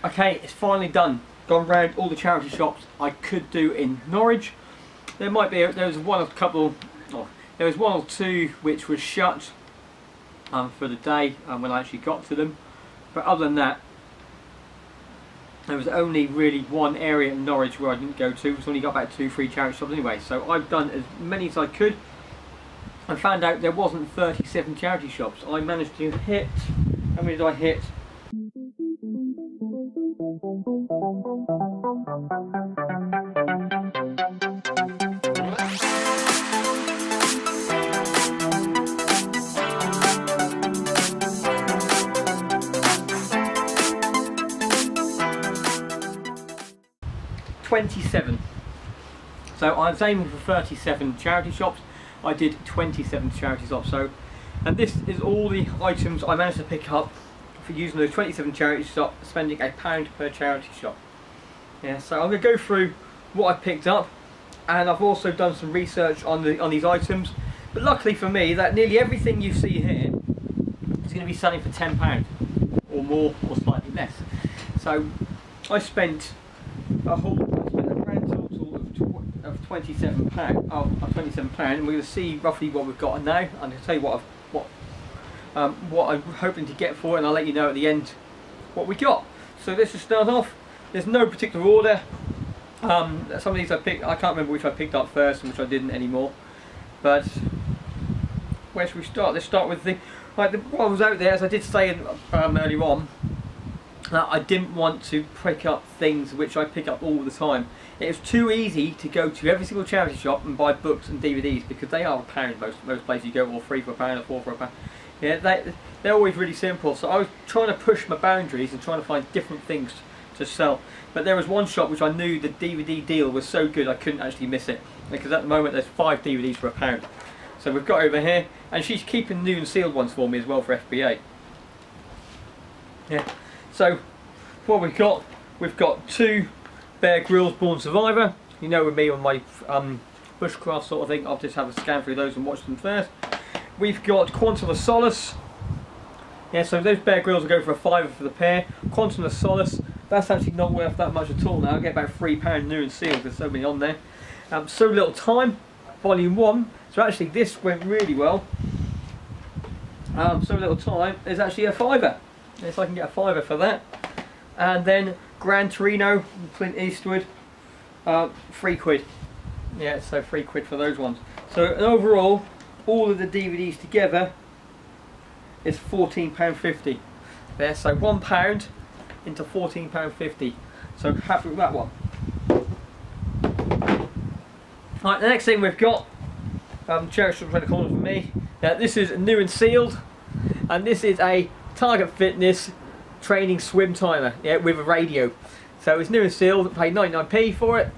Okay, it's finally done. Gone round all the charity shops I could do in Norwich. There was one or two which was shut for the day when I actually got to them. But other than that, there was only really one area in Norwich where I didn't go to. It's only got about 2-3 charity shops anyway. So I've done as many as I could. I found out there wasn't 37 charity shops. I managed to hit, how many did I hit? 27. So I was aiming for 37 charity shops. I did 27 charity shops. So, and this is all the items I managed to pick up for using those 27 charity shops, spending £1 per charity shop. Yeah, so I'm going to go through what I picked up, and I've also done some research on these items. But luckily for me, that nearly everything you see here is going to be selling for £10 or more, or slightly less. So I spent a grand total of £27. And we're going to see roughly what we've got now. I'm going to tell you what I'm hoping to get for it, and I'll let you know at the end what we got. So let's just start off. There's no particular order. Some of these I can't remember which I picked up first and which I didn't anymore. But where should we start? Let's start with what was out there, as I did say earlier on. I didn't want to pick up things which I pick up all the time. It was too easy to go to every single charity shop and buy books and DVDs, because they are £1 most places you go, or 3 for £1 or 4 for £1. Yeah, they're always really simple. So I was trying to push my boundaries and trying to find different things to sell. But there was one shop which I knew the DVD deal was so good I couldn't actually miss it, because at the moment there's 5 DVDs for £1. So we've got over here, and she's keeping new and sealed ones for me as well for FBA. Yeah. So what we've got 2 Bear Grylls Born Survivor. You know, with me on my bushcraft sort of thing, I'll just have a scan through those and watch them first. We've got Quantum of Solace. Yeah, so those Bear Grylls will go for £5 for the pair. Quantum of Solace, that's actually not worth that much at all now. I get about £3 new and sealed, there's so many on there. So Little Time, Volume 1. So actually this went really well. So Little Time is actually a £5. Yes, I can get a £5 for that. And then Gran Torino, Clint Eastwood, £3. Yeah, so £3 for those ones. So overall, all of the DVDs together is £14.50. There, so £1 into £14.50. So happy with that one. Right, the next thing we've got, charity shop around the corner for me. Now this is new and sealed, and this is a Target Fitness training swim timer, yeah, with a radio. So it's new and sealed. I paid 99p for it,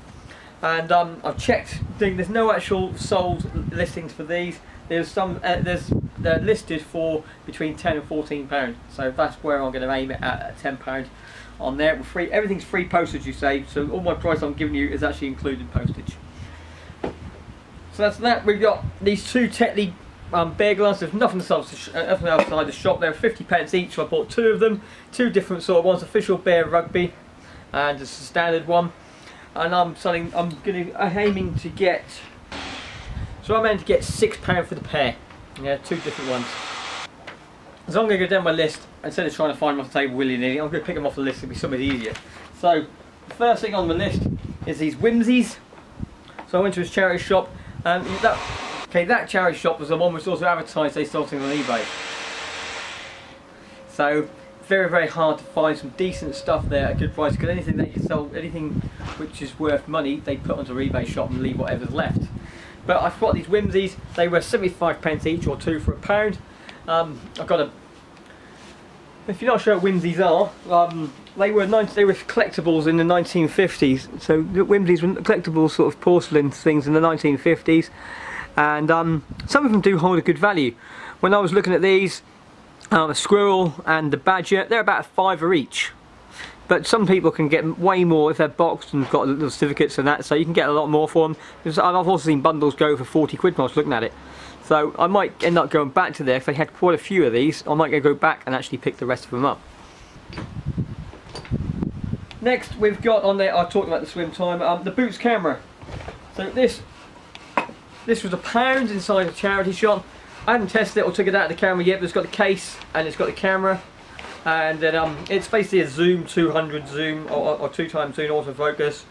and I've checked. There's no actual sold listings for these. There's some. They're listed for between £10 and £14. So that's where I'm going to aim it at £10 on there. Free. Everything's free postage, you say. So all my price I'm giving you is actually included postage. So that's that. We've got these 2 Tetley bear gloves. There's nothing outside the shop. They're 50p each, so I bought 2 of them. 2 different sort of ones: official bear rugby and just a standard one. And I'm aiming to get. So I'm aiming to get £6 for the pair. Yeah, 2 different ones. So I'm going to go down my list instead of trying to find them off the table willy-nilly. I'm going to pick them off the list. It'll be something easier. So the first thing on the list is these Whimsies. So I went to his charity shop, and that charity shop was the one which also advertised they sold things on eBay. So very, very hard to find some decent stuff there at a good price, because anything they sell, anything which is worth money, they put onto an eBay shop and leave whatever's left. But I've got these Whimsies. They were 75p each, or 2 for £1. I've got a. If you're not sure what Whimsies are, they were collectibles in the 1950s. So the Whimsies were collectible sort of porcelain things in the 1950s, and some of them do hold a good value. When I was looking at these, the squirrel and the badger, they're about £5 each. But some people can get way more if they're boxed and got little certificates and that, so you can get a lot more for them. I've also seen bundles go for £40 when I was looking at it. So I might end up going back to there. If they had quite a few of these, I might go back and actually pick the rest of them up. Next we've got on there, I talked about the swim time, the Boots camera. So this was £1 inside a charity shop. I haven't tested it or took it out of the camera yet, but it's got the case and it's got the camera, and then it's basically a zoom 200 zoom or 2x zoom autofocus,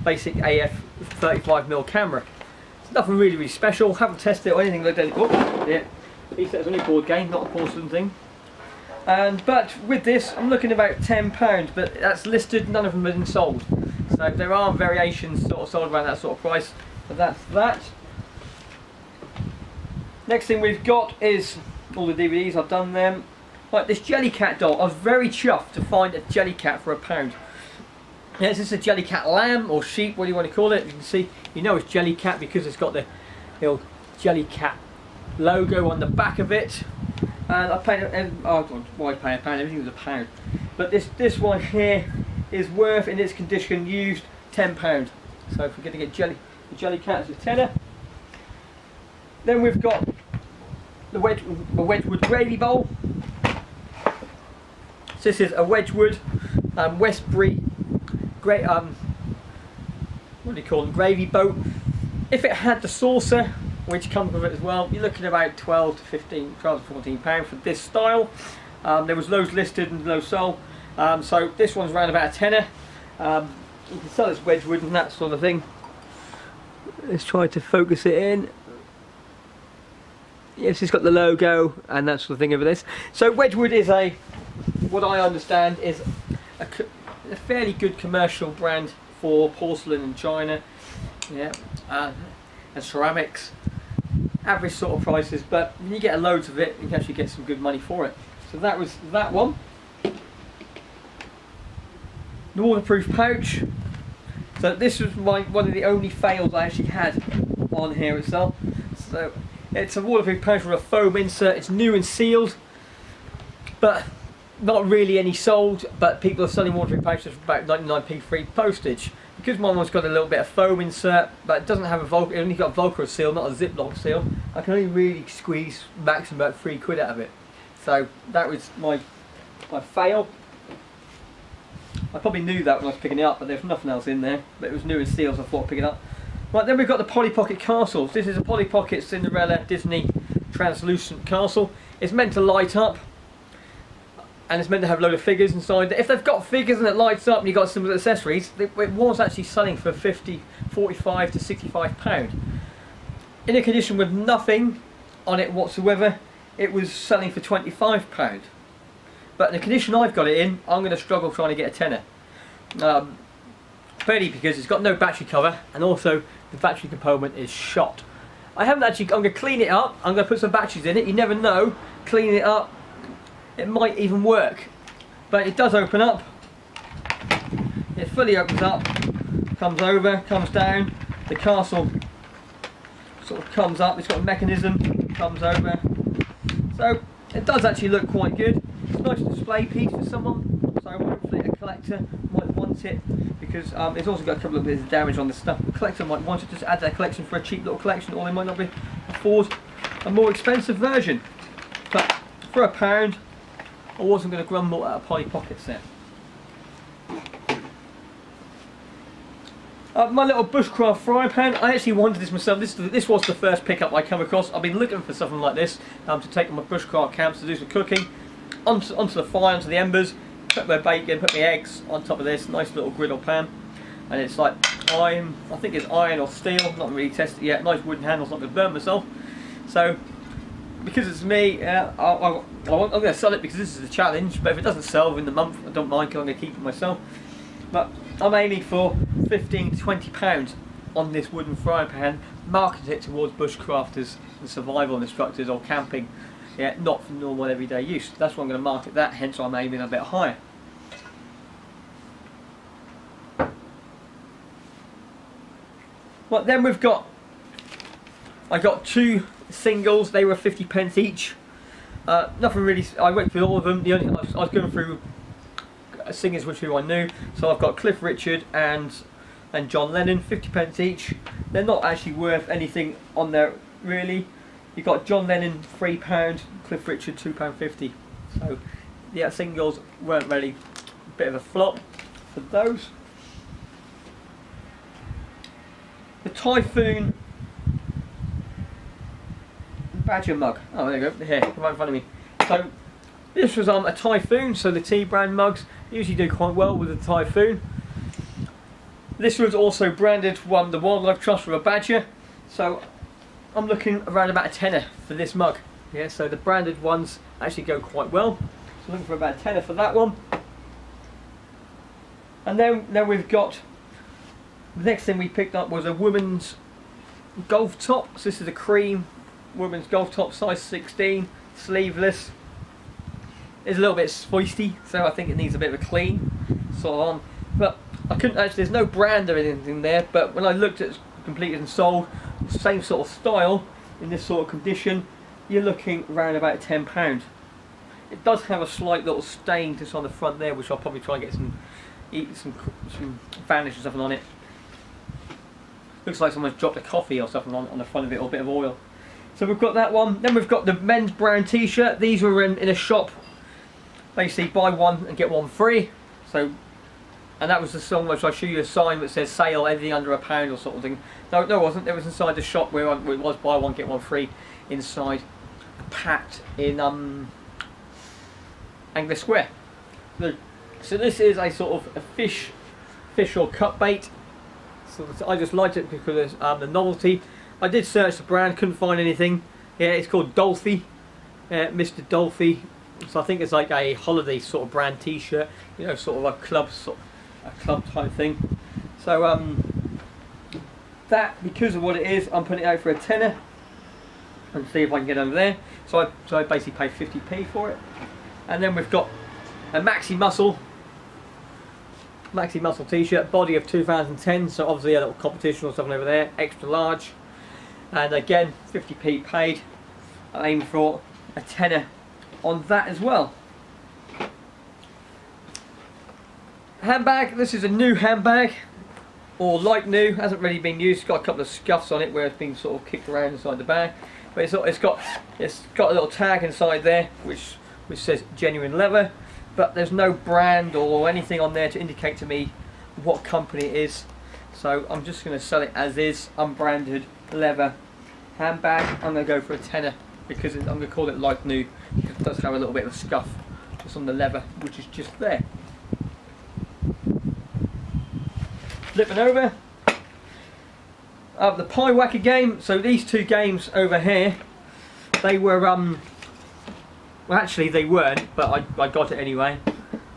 basic AF 35mm camera. It's nothing really special. Haven't tested it or anything like that. Oh, yeah, it's only a board game, not a porcelain thing. But with this, I'm looking about £10, but that's listed. None of them have been sold. So there are variations sort of sold around that sort of price. But that's that. Next thing we've got is all the DVDs. I've done them. Like this Jellycat doll. I was very chuffed to find a Jellycat for £1. Yeah, this is a Jellycat lamb or sheep, what do you want to call it? You can see, you know it's Jellycat because it's got the old Jellycat logo on the back of it. And I paid, why pay £1? Everything was £1. But this one here is worth, in its condition, used £10. So if we're going to get the Jellycat, it's a tenner. Then we've got the Wedgwood gravy bowl. So this is a Wedgwood Westbury great what do you call them, gravy boat. If it had the saucer, which comes with it as well, you're looking at about 12 to £14 for this style. There was loads listed and loads sold, so this one's around about a tenner. You can sell this Wedgwood and that sort of thing. Let's try to focus it in. Yes, it's got the logo and that sort of thing over this. So Wedgwood is what I understand is a fairly good commercial brand for porcelain and china, yeah, and ceramics. Average sort of prices, but when you get loads of it, you can actually get some good money for it. So that was that one. The waterproof pouch. So this was one of the only fails I actually had on here itself. So it's a waterproof pouch with a foam insert. It's new and sealed, but not really any sold. But people are selling waterproof pouches for about 99p free postage. Because my one's got a little bit of foam insert, but it doesn't have a it only got a Velcro seal, not a Ziploc seal. I can only really squeeze maximum about £3 out of it. So that was my fail. I probably knew that when I was picking it up, but there's nothing else in there. But it was new and sealed, so I thought I'd pick it up. Right, then we've got the Polly Pocket castles. This is a Polly Pocket Cinderella Disney translucent castle. It's meant to light up, and it's meant to have a load of figures inside. If they've got figures and it lights up and you've got some accessories, it was actually selling for £45 to £65. In a condition with nothing on it whatsoever, it was selling for £25. But in the condition I've got it in, I'm going to struggle trying to get a tenner. Mainly because it's got no battery cover, and also the battery component is shot. I haven't actually, I'm going to clean it up, I'm going to put some batteries in it, you never know, clean it up, it might even work. But it does open up, it fully opens up, comes over, comes down, the castle sort of comes up, it's got a mechanism, comes over. So it does actually look quite good. It's a nice display piece for someone, so hopefully a collector might want it, because it's also got a couple of bits of damage on the stuff. The collector might want it just to add to their collection for a cheap little collection, or they might not be afford a more expensive version. But for £1, I wasn't going to grumble at a Polly Pocket set. My little bushcraft frying pan, I actually wanted this myself. This was the first pickup I come across. I've been looking for something like this to take on my bushcraft camps to do some cooking. Onto the fire, onto the embers, put my bacon, put my eggs on top of this nice little griddle pan. And it's like iron, I think it's iron or steel, not really tested yet. Nice wooden handles, not going to burn myself. So, because it's me, I'm going to sell it because this is a challenge. But if it doesn't sell within the month, I don't mind, because I'm going to keep it myself. But I'm aiming for £15 to £20 on this wooden frying pan, marketing it towards bushcrafters and survival instructors or camping, yeah, not for normal everyday use. That's why I'm going to market that, hence I'm aiming a bit higher. Well, then we've got, I got two singles, they were 50p each. Nothing really, I went through all of them. I was going through singers which I knew, so I've got Cliff Richard and John Lennon, 50p each. They're not actually worth anything on there really. You've got John Lennon £3, Cliff Richard £2.50. So yeah, singles weren't really a bit of a flop for those. The Typhoon Badger mug. Oh, there you go. Here, right in front of me. So this was a Typhoon. So the T brand mugs usually do quite well with the Typhoon. This was also branded the Wildlife Trust with a badger. So I'm looking around about a tenner for this mug. Yeah, so the branded ones actually go quite well. So looking for about a tenner for that one. And then we've got, the next thing we picked up was a woman's golf top. So this is a cream women's golf top, size 16, sleeveless. It's a little bit foisty, so I think it needs a bit of a clean sort of on. But I couldn't actually, there's no brand or anything there, but when I looked at completed and sold, same sort of style, in this sort of condition, you're looking around about £10. It does have a slight little stain just on the front there, which I'll probably try and get some varnish or something on it. Looks like someone's dropped a coffee or something on the front of it, or a bit of oil. So we've got that one. Then we've got the men's brand t-shirt. These were in a shop, basically buy one and get one free. So, and that was the song which I show you a sign that says sale, anything under £1 or sort of thing. No, it wasn't. It was inside the shop where it was buy one get one free inside the Pat in Anglia Square. So this is a sort of a fish or cut bait. So I just liked it because of the novelty. I did search the brand, couldn't find anything. Yeah, it's called Dolphy, Mr. Dolphy. So I think it's like a holiday sort of brand T-shirt, you know, sort of a club type thing. So that, because of what it is, I'm putting it out for a tenner, and see if I can get over there. So I basically paid 50p for it. And then we've got a Maxi Muscle T-shirt, body of 2010. So obviously a little competition or something over there, extra large. And again, 50p paid. I aim for a tenner on that as well. Handbag, this is a new handbag, or like new, hasn't really been used. It's got a couple of scuffs on it where it's been sort of kicked around inside the bag. But it's got a little tag inside there which says genuine leather, but there's no brand or anything on there to indicate to me what company it is. So I'm just going to sell it as is, unbranded leather handbag. I'm going to go for a tenner because I'm going to call it like new, because it does have a little bit of a scuff just on the leather, which is just there. Flipping over, the Pie Whacker game. So these two games over here, they were well, actually they weren't, but I got it anyway.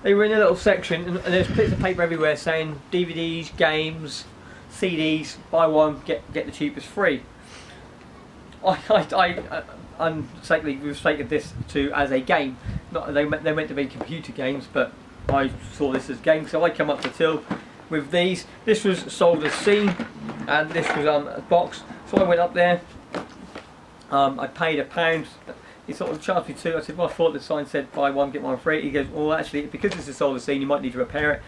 They were in a little section, and there's bits of paper everywhere saying DVDs, games, CDs, buy one get the cheapest free. We've stated this as a game. They're meant to be computer games, but I saw this as games, so I come up to till with these. This was sold as seen, and this was a box. So I went up there. I paid £1. He sort of charged me two. I said, well, I thought the sign said buy one get one free. He goes, well, actually, because this is sold as seen, you might need to repair it.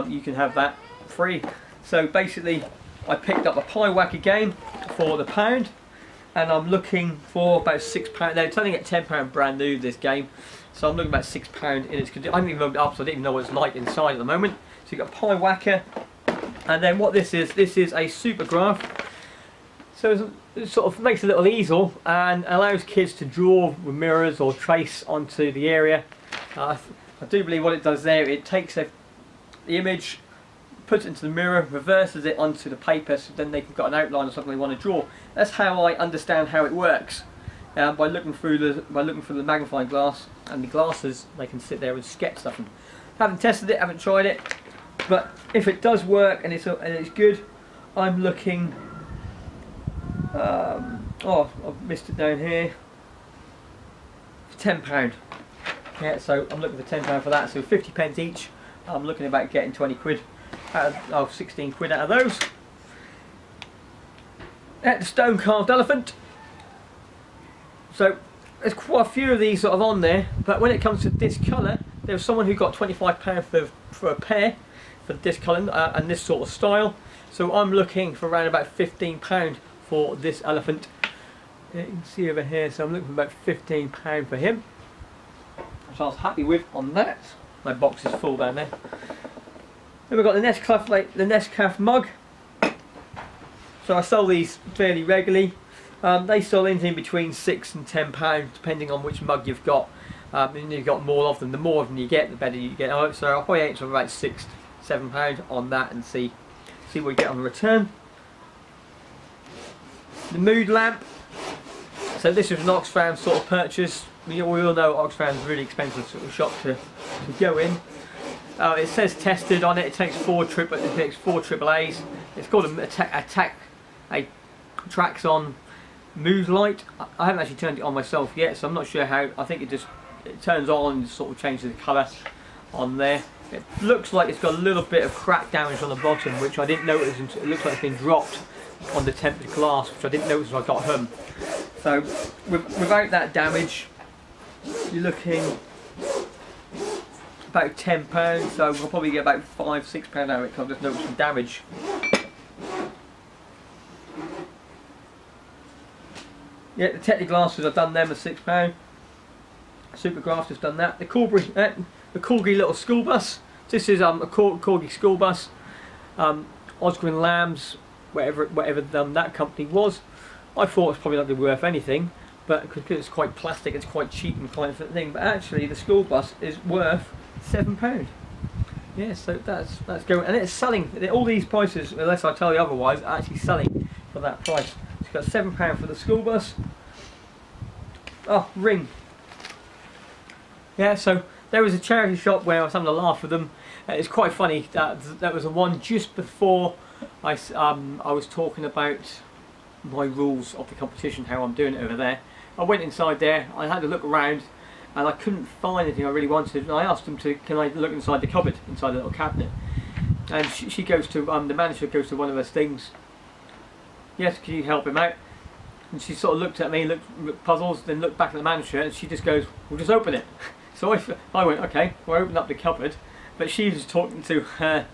You can have that free. So basically, I picked up a Pie Whacker game for the £1, and I'm looking for about £6. Now it's only at £10 brand new, this game, so I'm looking about £6 in its condition. I haven't even opened it up, so I didn't even know what it's like inside at the moment. So you've got Pie Whacker, and then what this is a Supergraph. So it sort of makes a little easel and allows kids to draw with mirrors or trace onto the area. I do believe what it does there, it takes the image, puts it into the mirror, reverses it onto the paper, so then they've got an outline or something they want to draw. That's how I understand how it works. By looking through the magnifying glass and the glasses, they can sit there and sketch stuff. And haven't tested it, haven't tried it, but if it does work and it's good, I'm looking. Oh, I've missed it down here. £10. Yeah, so I'm looking for £10 for that. So 50p each. I'm looking about getting 20 quid. 16 quid out of those. At the stone carved elephant. So there's quite a few of these sort of on there, but when it comes to this colour, there was someone who got £25 for a pair for this colour and this sort of style. So I'm looking for around about £15 for this elephant. You can see over here, so I'm looking for about £15 for him. which I was happy with on that. My box is full down there. Then we've got the Nescafe mug. So I sell these fairly regularly. They sell anything between £6 and £10 depending on which mug you've got. And you've got more of them. The more of them you get, the better you get. So I'll probably aim for about £6 to £7 on that and see what we get on the return. The mood lamp. So this was an Oxfam sort of purchase. We all know Oxfam's a really expensive sort of shop to go in. It says tested on it. It takes four AAAs. It's called a Traxon mood light. I haven't actually turned it on myself yet, so I'm not sure how. I think it turns on and sort of changes the colour on there. It looks like it's got a little bit of crack damage on the bottom, which I didn't notice until it looks like it's been dropped on the tempered glass, which I didn't notice when I got home. So without that damage, you're looking about £10, so we'll probably get about £5 to £6 out of it because I've just noticed some damage. Yeah, the Tetty glasses, I've done them at £6. Supergraft has done that. The Corgi little school bus. This is a Corgi school bus. Osgood Lambs, whatever that company was. I thought it was probably not going to be worth anything, but because it's quite plastic, it's quite cheap and kind of thing. But actually, the school bus is worth £7. Yeah, so that's going, and it's selling. All these prices, unless I tell you otherwise, are actually selling for that price. So you've got £7 for the school bus. Oh, ring. Yeah, so there was a charity shop where I was having a laugh with them. It's quite funny. That was the one just before I was talking about my rules of the competition, how I'm doing it over there. I went inside there, I had to look around, and I couldn't find anything I really wanted. And I asked them can I look inside the cupboard, inside the little cabinet. And she goes to, the manager goes to one of those things. Yes, can you help him out? And she sort of looked at me, looked puzzled, then looked back at the manager, and she just goes, "We'll just open it." So I went, okay, we'll open up the cupboard. But she was talking to her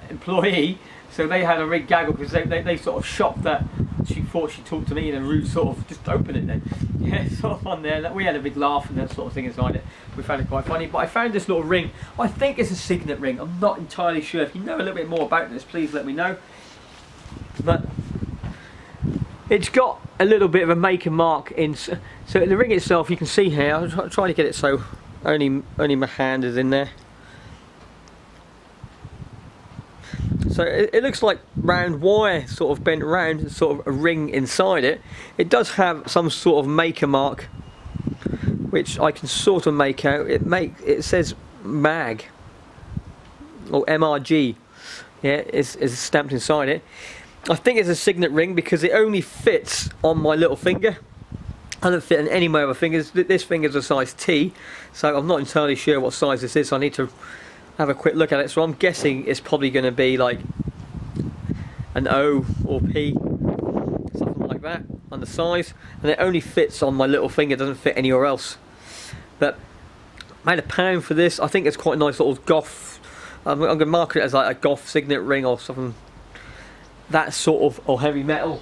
employee, so they had a big gaggle because they sort of shocked that she thought she talked to me in a rude sort of, just open it then. Yeah, sort of on there. We had a big laugh and that sort of thing inside it. We found it quite funny. But I found this little ring. I think it's a signet ring. I'm not entirely sure. If you know a little bit more about this, please let me know. But it's got a little bit of a make and mark in. So the ring itself, you can see here. I'm trying to get it so only my hand is in there. So it looks like round wire sort of bent around, sort of a ring inside it. It does have some sort of maker mark, which I can sort of make out. It says MAG or MRG. Yeah, it's stamped inside it. I think it's a signet ring because it only fits on my little finger. I don't fit in any of my other fingers. This finger's a size T, so I'm not entirely sure what size this is. So I need to have a quick look at it. So I'm guessing it's probably going to be like an O or P, something like that on the size, and it only fits on my little finger, doesn't fit anywhere else. But I had £1 for this. I think it's quite a nice little goth. I'm going to market it as like a goth signet ring or something, that sort of, or heavy metal,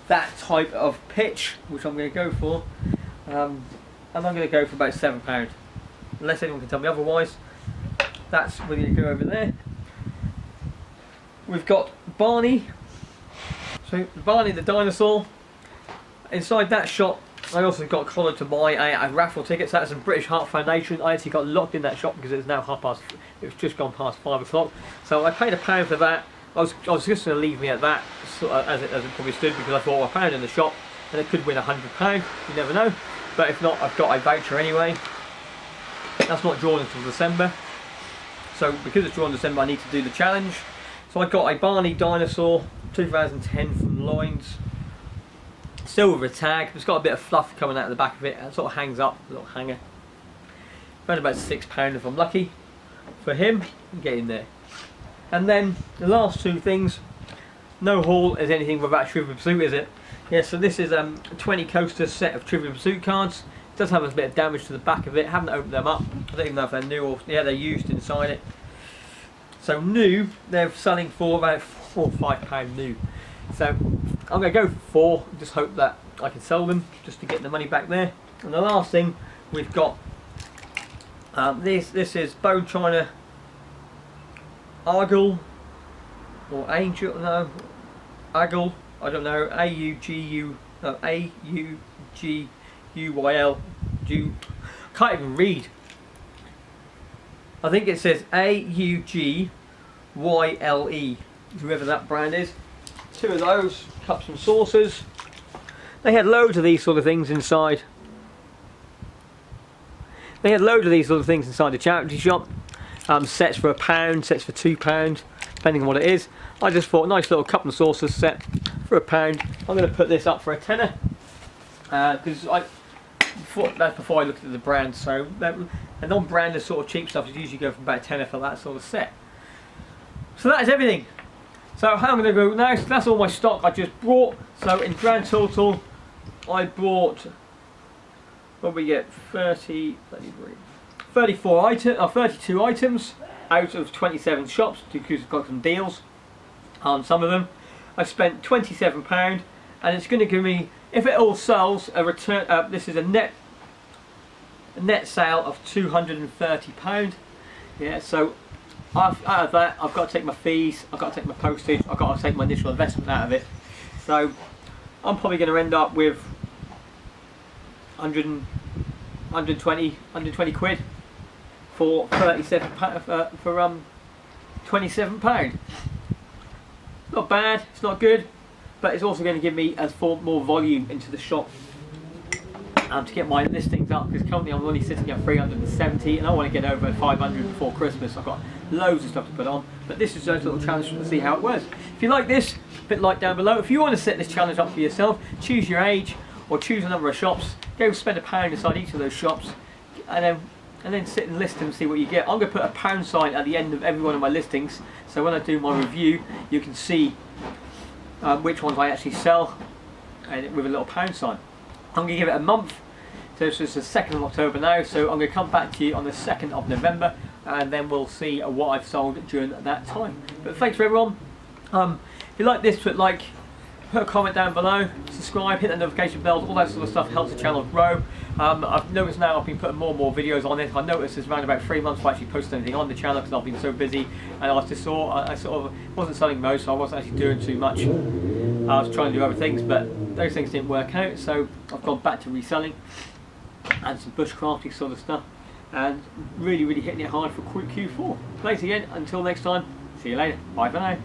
that type of pitch, which I'm going to go for, and I'm going to go for about £7. Unless anyone can tell me otherwise. That's where you go over there. We've got Barney. So Barney the dinosaur. Inside that shop, I also got Connor to buy a raffle ticket. So that's some British Heart Foundation. I actually got locked in that shop because it's now it's just gone past 5 o'clock. So I paid £1 for that. I was just going to leave me at that, as it probably stood, because I thought £1 in the shop and it could win £100. You never know. But if not, I've got a voucher anyway. That's not drawn until December, so because it's drawn in December I need to do the challenge. So I got a Barney Dinosaur 2010 from Loins, still with a tag. It's got a bit of fluff coming out of the back of it, and it sort of hangs up, a little hanger. Around about £6 if I'm lucky for him. Get in there. And then the last two things, no haul is anything without Trivial Pursuit, is it? Yeah, so this is a 20 coaster set of Trivial Pursuit cards. Does have a bit of damage to the back of it. Haven't opened them up. I don't even know if they're new or, yeah, they're used inside it. So new, they're selling for about £4 or £5 new. So I'm going to go for 4. Just hope that I can sell them just to get the money back there. And the last thing we've got, this is bone china argyle or angel, no, aggle, I don't know, A-U-G-U-Y-L, can't even read. I think it says A-U-G-Y-L-E, whoever that brand is. 2 of those, cups and saucers. They had loads of these sort of things inside. They had loads of these sort of things inside the charity shop. Sets for £1, sets for £2, depending on what it is. I just thought a nice little cup and saucers set for £1. I'm going to put this up for a tenner, because that's before I looked at the brand. So a non-branded sort of cheap stuff is usually go from about a tenner for that sort of set. So that is everything. So how I'm going to go now, so that's all my stock I just brought. So in grand total I bought, what we get, 32 items out of 27 shops, because I've got some deals on some of them. I spent £27, and it's going to give me, if it all sells, a return. This is a net sale of £230. Yeah, so out of that I've got to take my fees, I've got to take my postage, I've got to take my initial investment out of it. So I'm probably going to end up with 120 quid for £27. Not bad, it's not good, but it's also going to give me more volume into the shop to get my listings up, because currently I'm only sitting at 370 and I want to get over 500 before Christmas. I've got loads of stuff to put on, but this is just a little challenge to see how it works. If you like this, hit like down below. If you want to set this challenge up for yourself, choose your age or choose a number of shops, go spend £1 inside each of those shops, and then sit and list and see what you get. I'm going to put a pound sign at the end of every one of my listings, so when I do my review you can see which ones I actually sell, and with a little pound sign. I'm going to give it a month, so this is the 2nd of October now, so I'm going to come back to you on the 2nd of November, and then we'll see what I've sold during that time. But thanks for everyone. If you like this, put a comment down below, subscribe, hit the notification bells, all that sort of stuff helps the channel grow. I've noticed now I've been putting more and more videos on it. I noticed it's around about 3 months before I actually posted anything on the channel, because I've been so busy, and I sort of wasn't selling most, so I wasn't actually doing too much. I was trying to do other things, but those things didn't work out, so I've gone back to reselling and some bushcrafting sort of stuff, and really hitting it hard for Q4. Thanks again, until next time, see you later, bye for now.